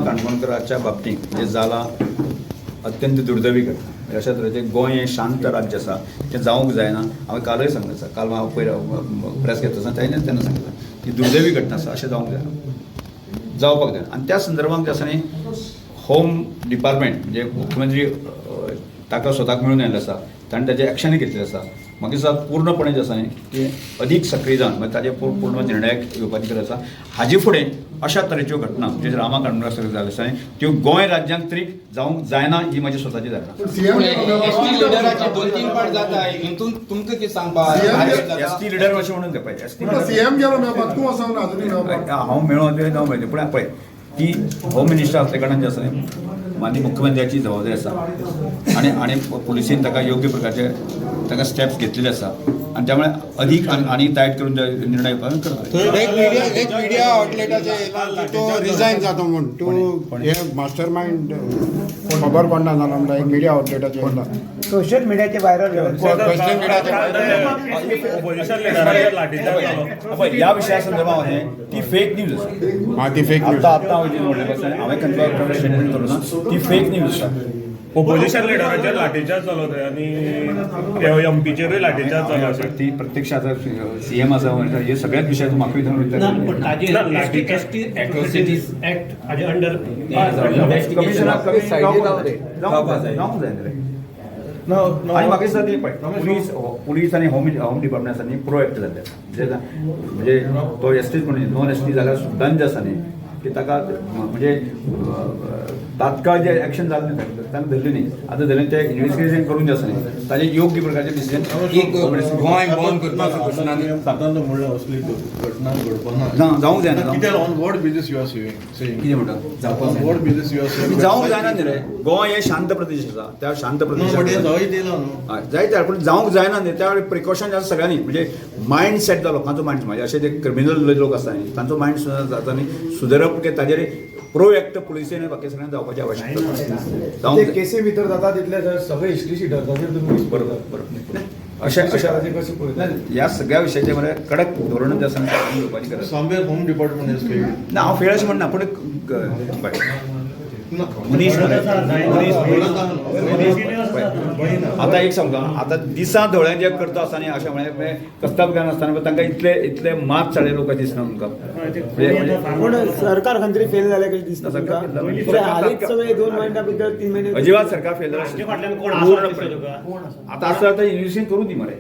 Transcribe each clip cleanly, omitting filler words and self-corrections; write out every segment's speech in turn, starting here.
काणकोणकरांच्या बाबतींत जे जाला अत्यंत दुर्दैवी घटना. अशा तरेचें गोंय हें शांत राज्य आसा तें जावंक जायना. हांवें कालय सांगलें आसा, काल हांव पयर प्रेस घेता आसतना तेन्ना सांगलें की दुर्दैवी घटना आसा, अशें जावंक जायना, जावपाक जायना. आनी त्या संदर्भांत जे आसा न्ही, होम डिपार्टमेंट म्हणजे मुख्यमंत्री ताका स्वताक मेळून आयिल्लो आसा, ताणें ताचें एक्शनूय घेतलेलें आसा. म्हाका दिसता पूर्णपणे जे आसा न्ही की अदीक सक्रीय जावन म्हणजे ताचे पूर्ण निर्णयाक घेवपाची गरज आसा. हाजे फुडें अशा तरेच्यो घटना म्हणजे रामा काणकोणकार सगळ्यो जाल्यो आसा न्ही, त्यो गोंय राज्यांत तरी जावंक जायना ही म्हजी स्वताची धारणा. एसटी लिडर अशें म्हणून घेवपाक हांव मेळोन जावं पाहिजे. पूण पळय, ती होम मिनिस्टर असले कारणान जे आसा न्ही, माननीय मुख्यमंत्र्याची जबाबदारी आसा आनी पुलिसीन ताका योग्य प्रकारचे ताका स्टेप्स घेतलेले आसा आनी त्यामुळे अधिक आनी टायट करून निर्णय करता. एक मिडिया आउटलेटाचे तो रिजायन जातो म्हूण तूं हे मास्टर माइंड खबर पडना जालो म्हणटा एक मिडिया आउटलेटाचे सोशल मीडियाचे व्हायरल या विशया संदर्भामध्ये ती फेक न्यूज आसा. ती फेक न्यूज आतां हांवें कन्फर्म स्टेटमेंट करूं ना, ती फेक न्यूज आसा. ओपोजिशन लिडराचेर लाठीचार्ज जालो थंय आनी एमपीचेरूय लाठीचार्ज जालो आसा. ती प्रत्यक्ष आता सीएम आसा हे सगळ्याच विशयात म्हाका आणि म्हाका दिसता ती पुलीस आनी होम डिपार्टमेंट आसा न्ही प्रोएक्ट जाल्ले म्हणजे तो एसटीच म्हणजे नॉन एसटी जाल्यार सुद्दां जे आसा न्ही की ताका म्हणजे तात्काळ जे एक्शन जालें न्ही तांकां धरलें न्ही. आतां धरलें तें इन्व्हेस्टिगेशन करून जे आसा न्ही ताजें योग्य प्रकारचें डिसिजन गोंय बंद करपाचो घोशणा तातूंत म्हणल्यार असली घटना घडपाना ना जावंक जायना. कित्याक on what basis you are saying कितें म्हणटा on what basis you are saying जावंक जायना न्ही रे. गोंय हे शांत प्रदेश आसा, त्या शांत प्रदेशात जायत येयला न्हू जायते पूण जावंक जायना न्ही. त्या वेळी प्रिकॉशन आसा सगळ्यांनी म्हणजे मायंड सेट जालो लोकांचो मायंड म्हणजे अशे जे क्रिमिनल लोक आसा न्ही तांचो मायंड जाता न्ही सुदरप की ताजेर प्रोएक्ट पुलिसेन बाकी सगळ्यांनी जावपाची आवश्यकता जावंक केसी भितर जाता तितले सगळे हिस्ट्रीशी धरता तुम्ही बरोबर अशा ह्या सगळ्या विशयाचे मला कडक धोरण जे आसा घेवपाची गरज. Somewhere home department is failed ना हांव फेल अशें म्हणना पूण मनीस आतां एक सांगता आतां दिसा दोळ्यां जे करता आसता न्ही अशें म्हळ्यार कस्ताबगान आसतना तांकां इतले मात चाळे लोक दिसना तुमकां. पण सरकार खंय फेल जालें कशें दिसता तुमकां? हालींच सगळे 2 मिनटां भितर 3 महिने अजिबात सरकार फेल आतां आसा आतां इन्व्हेस्टिगेशन करूं दी मरे.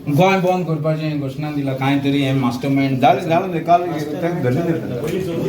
गोंय बंद करपाचें घोशणा दिला कांय तरी हे मास्टर माइंड जालें न्ही काल धरलें